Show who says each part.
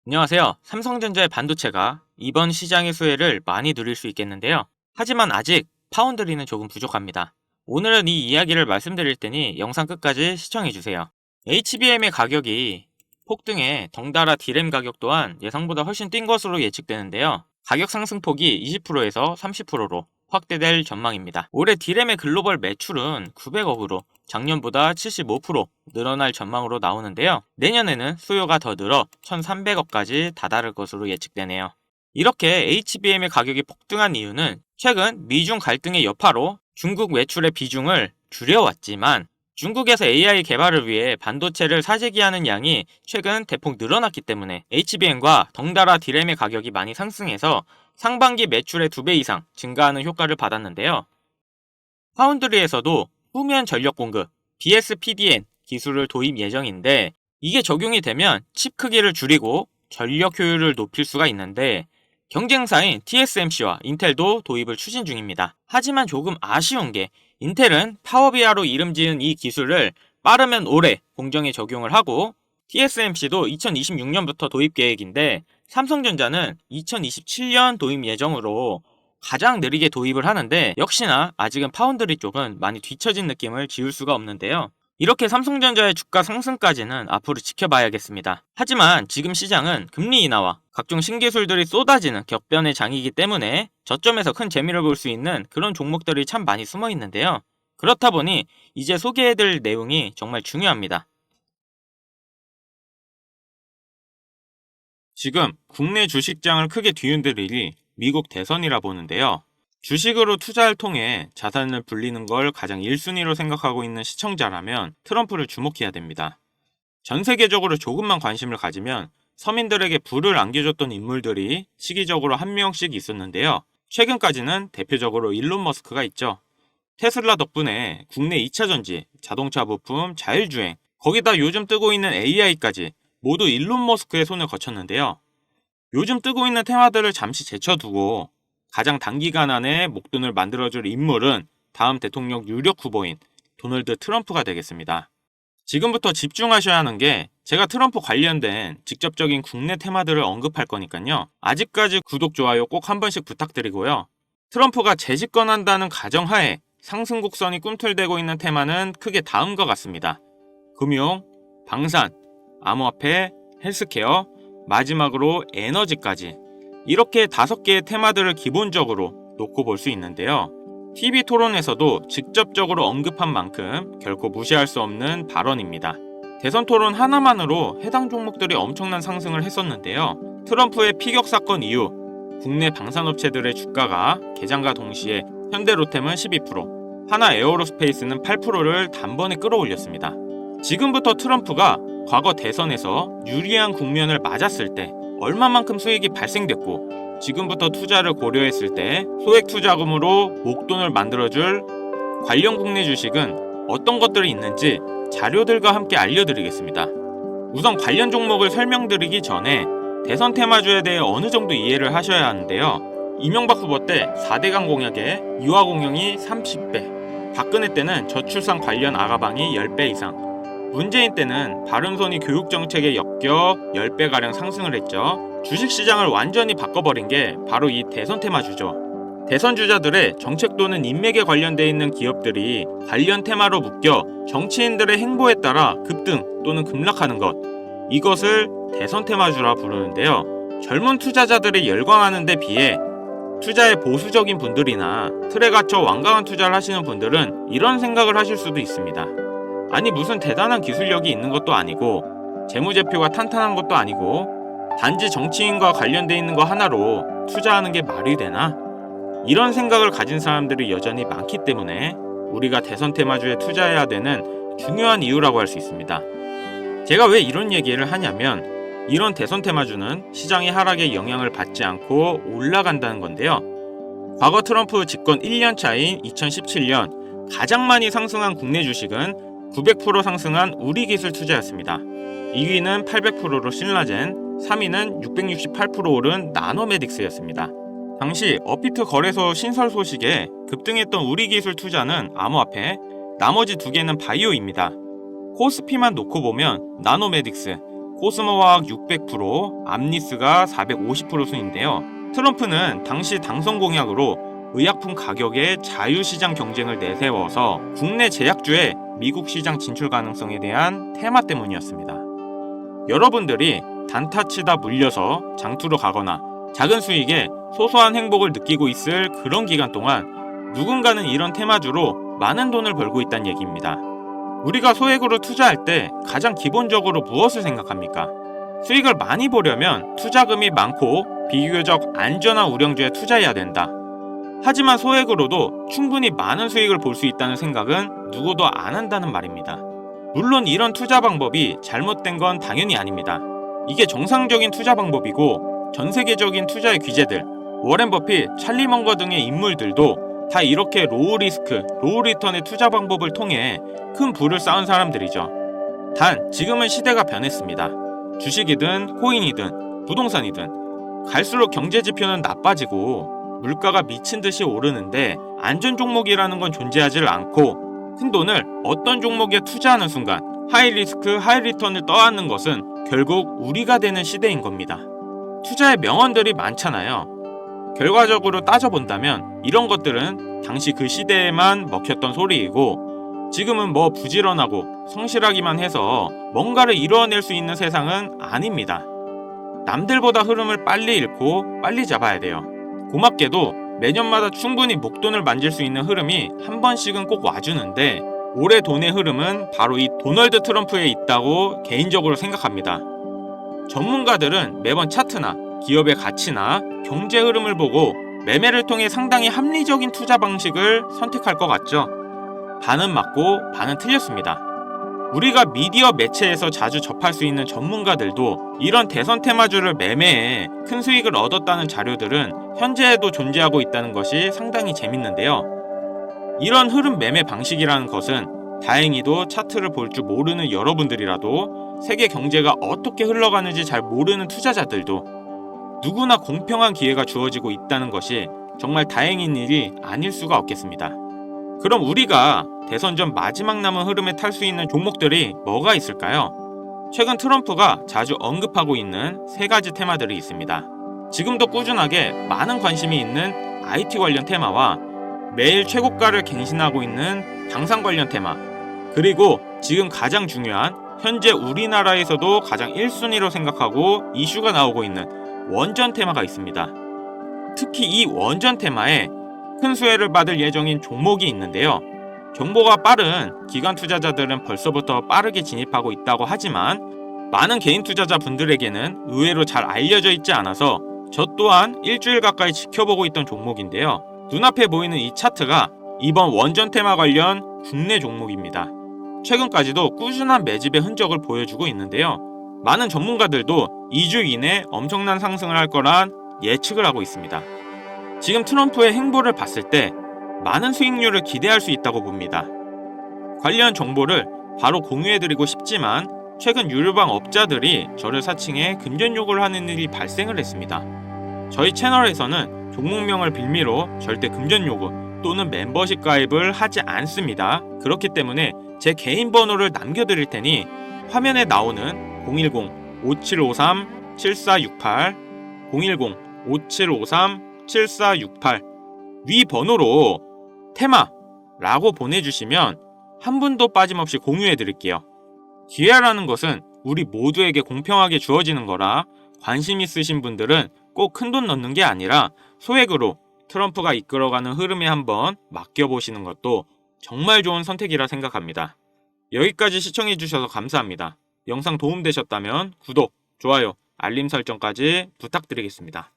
Speaker 1: 안녕하세요. 삼성전자의 반도체가 이번 시장의 수혜를 많이 누릴 수 있겠는데요. 하지만 아직 파운드리는 조금 부족합니다. 오늘은 이 이야기를 말씀드릴 테니 영상 끝까지 시청해주세요. HBM의 가격이 폭등해 덩달아 D램 가격 또한 예상보다 훨씬 뛴 것으로 예측되는데요. 가격 상승폭이 20%에서 30%로 확대될 전망입니다. 올해 D램의 글로벌 매출은 900억으로 작년보다 75% 늘어날 전망으로 나오는데요. 내년에는 수요가 더 늘어 1300억까지 다다를 것으로 예측되네요. 이렇게 HBM의 가격이 폭등한 이유는 최근 미중 갈등의 여파로 중국 매출의 비중을 줄여왔지만 중국에서 AI 개발을 위해 반도체를 사재기하는 양이 최근 대폭 늘어났기 때문에 HBM과 덩달아 D램의 가격이 많이 상승해서 상반기 매출의 2배 이상 증가하는 효과를 받았는데요. 파운드리에서도 후면 전력 공급 BSPDN 기술을 도입 예정인데 이게 적용이 되면 칩 크기를 줄이고 전력 효율을 높일 수가 있는데 경쟁사인 TSMC와 인텔도 도입을 추진 중입니다. 하지만 조금 아쉬운 게 인텔은 파워비아로 이름 지은 이 기술을 빠르면 올해 공정에 적용을 하고 TSMC도 2026년부터 도입 계획인데 삼성전자는 2027년 도입 예정으로 가장 느리게 도입을 하는데 역시나 아직은 파운드리 쪽은 많이 뒤처진 느낌을 지울 수가 없는데요. 이렇게 삼성전자의 주가 상승까지는 앞으로 지켜봐야겠습니다. 하지만 지금 시장은 금리 인하와 각종 신기술들이 쏟아지는 격변의 장이기 때문에 저점에서 큰 재미를 볼 수 있는 그런 종목들이 참 많이 숨어 있는데요. 그렇다 보니 이제 소개해드릴 내용이 정말 중요합니다. 지금 국내 주식장을 크게 뒤흔들 일이 미국 대선이라 보는데요. 주식으로 투자를 통해 자산을 불리는 걸 가장 1순위로 생각하고 있는 시청자라면 트럼프를 주목해야 됩니다. 전 세계적으로 조금만 관심을 가지면 서민들에게 부를 안겨줬던 인물들이 시기적으로 한 명씩 있었는데요. 최근까지는 대표적으로 일론 머스크가 있죠. 테슬라 덕분에 국내 2차전지, 자동차 부품, 자율주행, 거기다 요즘 뜨고 있는 AI까지 모두 일론 머스크의 손을 거쳤는데요. 요즘 뜨고 있는 테마들을 잠시 제쳐두고 가장 단기간 안에 목돈을 만들어줄 인물은 다음 대통령 유력 후보인 도널드 트럼프가 되겠습니다. 지금부터 집중하셔야 하는 게 제가 트럼프 관련된 직접적인 국내 테마들을 언급할 거니까요. 아직까지 구독, 좋아요 꼭 한 번씩 부탁드리고요. 트럼프가 재집권한다는 가정하에 상승 곡선이 꿈틀대고 있는 테마는 크게 다음과 같습니다. 금융, 방산, 암호화폐, 헬스케어, 마지막으로 에너지까지 이렇게 5개의 테마들을 기본적으로 놓고 볼 수 있는데요. TV 토론에서도 직접적으로 언급한 만큼 결코 무시할 수 없는 발언입니다. 대선 토론 하나만으로 해당 종목들이 엄청난 상승을 했었는데요. 트럼프의 피격 사건 이후 국내 방산업체들의 주가가 개장과 동시에 현대로템은 12%, 하나에어로스페이스는 8%를 단번에 끌어올렸습니다. 지금부터 트럼프가 과거 대선에서 유리한 국면을 맞았을 때 얼마만큼 수익이 발생됐고 지금부터 투자를 고려했을 때 소액 투자금으로 목돈을 만들어줄 관련 국내 주식은 어떤 것들이 있는지 자료들과 함께 알려드리겠습니다. 우선 관련 종목을 설명드리기 전에 대선 테마주에 대해 어느 정도 이해를 하셔야 하는데요. 이명박 후보 때 4대강 공약에 유아 공영이 30배, 박근혜 때는 저출산 관련 아가방이 10배 이상, 문재인 때는 바른손이 교육정책에 엮여 10배가량 상승을 했죠. 주식시장을 완전히 바꿔버린 게 바로 이 대선 테마주죠. 대선 주자들의 정책 또는 인맥에 관련돼 있는 기업들이 관련 테마로 묶여 정치인들의 행보에 따라 급등 또는 급락하는 것, 이것을 대선 테마주라 부르는데요. 젊은 투자자들이 열광하는 데 비해 투자에 보수적인 분들이나 틀에 갇혀 완강한 투자를 하시는 분들은 이런 생각을 하실 수도 있습니다. 아니 무슨 대단한 기술력이 있는 것도 아니고 재무제표가 탄탄한 것도 아니고 단지 정치인과 관련돼 있는 거 하나로 투자하는 게 말이 되나? 이런 생각을 가진 사람들이 여전히 많기 때문에 우리가 대선 테마주에 투자해야 되는 중요한 이유라고 할 수 있습니다. 제가 왜 이런 얘기를 하냐면 이런 대선 테마주는 시장의 하락에 영향을 받지 않고 올라간다는 건데요. 과거 트럼프 집권 1년 차인 2017년 가장 많이 상승한 국내 주식은 900% 상승한 우리기술 투자였습니다. 2위는 800%로 신라젠, 3위는 668% 오른 나노메딕스였습니다. 당시 업비트 거래소 신설 소식에 급등했던 우리기술 투자는 암호화폐, 나머지 2개는 바이오입니다. 코스피만 놓고 보면 나노메딕스, 코스모화학 600%, 암리스가 450% 순인데요. 트럼프는 당시 당선 공약으로 의약품 가격의 자유시장 경쟁을 내세워서 국내 제약주의 미국 시장 진출 가능성에 대한 테마 때문이었습니다. 여러분들이 단타치다 물려서 장투로 가거나 작은 수익에 소소한 행복을 느끼고 있을 그런 기간 동안 누군가는 이런 테마주로 많은 돈을 벌고 있다는 얘기입니다. 우리가 소액으로 투자할 때 가장 기본적으로 무엇을 생각합니까? 수익을 많이 보려면 투자금이 많고 비교적 안전한 우량주에 투자해야 된다. 하지만 소액으로도 충분히 많은 수익을 볼 수 있다는 생각은 누구도 안 한다는 말입니다. 물론 이런 투자 방법이 잘못된 건 당연히 아닙니다. 이게 정상적인 투자 방법이고 전 세계적인 투자의 귀재들, 워렌 버핏, 찰리 먼거 등의 인물들도 다 이렇게 로우 리스크, 로우 리턴의 투자 방법을 통해 큰 부를 쌓은 사람들이죠. 단 지금은 시대가 변했습니다. 주식이든 코인이든 부동산이든 갈수록 경제 지표는 나빠지고 물가가 미친 듯이 오르는데 안전 종목이라는 건 존재하지 않고 큰돈을 어떤 종목에 투자하는 순간 하이 리스크, 하이 리턴을 떠안는 것은 결국 우리가 되는 시대인 겁니다. 투자의 명언들이 많잖아요. 결과적으로 따져본다면 이런 것들은 당시 그 시대에만 먹혔던 소리이고 지금은 뭐 부지런하고 성실하기만 해서 뭔가를 이루어낼 수 있는 세상은 아닙니다. 남들보다 흐름을 빨리 읽고 빨리 잡아야 돼요. 고맙게도 매년마다 충분히 목돈을 만질 수 있는 흐름이 한 번씩은 꼭 와주는데 올해 돈의 흐름은 바로 이 도널드 트럼프에 있다고 개인적으로 생각합니다. 전문가들은 매번 차트나 기업의 가치나 경제 흐름을 보고 매매를 통해 상당히 합리적인 투자 방식을 선택할 것 같죠. 반은 맞고 반은 틀렸습니다. 우리가 미디어 매체에서 자주 접할 수 있는 전문가들도 이런 대선 테마주를 매매해 큰 수익을 얻었다는 자료들은 현재에도 존재하고 있다는 것이 상당히 재밌는데요. 이런 흐름 매매 방식이라는 것은 다행히도 차트를 볼 줄 모르는 여러분들이라도 세계 경제가 어떻게 흘러가는지 잘 모르는 투자자들도 누구나 공평한 기회가 주어지고 있다는 것이 정말 다행인 일이 아닐 수가 없겠습니다. 그럼 우리가 대선 전 마지막 남은 흐름에 탈 수 있는 종목들이 뭐가 있을까요? 최근 트럼프가 자주 언급하고 있는 3가지 테마들이 있습니다. 지금도 꾸준하게 많은 관심이 있는 IT 관련 테마와 매일 최고가를 갱신하고 있는 당산 관련 테마, 그리고 지금 가장 중요한 현재 우리나라에서도 가장 1순위로 생각하고 이슈가 나오고 있는 원전 테마가 있습니다. 특히 이 원전 테마에 큰 수혜를 받을 예정인 종목이 있는데요. 정보가 빠른 기관 투자자들은 벌써부터 빠르게 진입하고 있다고 하지만 많은 개인 투자자분들에게는 의외로 잘 알려져 있지 않아서 저 또한 일주일 가까이 지켜보고 있던 종목인데요. 눈앞에 보이는 이 차트가 이번 원전 테마 관련 국내 종목입니다. 최근까지도 꾸준한 매집의 흔적을 보여주고 있는데요. 많은 전문가들도 2주 이내 엄청난 상승을 할 거란 예측을 하고 있습니다. 지금 트럼프의 행보를 봤을 때 많은 수익률을 기대할 수 있다고 봅니다. 관련 정보를 바로 공유해드리고 싶지만 최근 유료방 업자들이 저를 사칭해 금전 요구를 하는 일이 발생을 했습니다. 저희 채널에서는 종목명을 빌미로 절대 금전 요구 또는 멤버십 가입을 하지 않습니다. 그렇기 때문에 제 개인 번호를 남겨드릴 테니 화면에 나오는 010-5753-7468 010-5753-7468 위 번호로 테마라고 보내주시면 한 분도 빠짐없이 공유해드릴게요. 기회라는 것은 우리 모두에게 공평하게 주어지는 거라 관심 있으신 분들은 꼭 큰돈 넣는 게 아니라 소액으로 트럼프가 이끌어가는 흐름에 한번 맡겨보시는 것도 정말 좋은 선택이라 생각합니다. 여기까지 시청해주셔서 감사합니다. 영상 도움되셨다면 구독, 좋아요, 알림 설정까지 부탁드리겠습니다.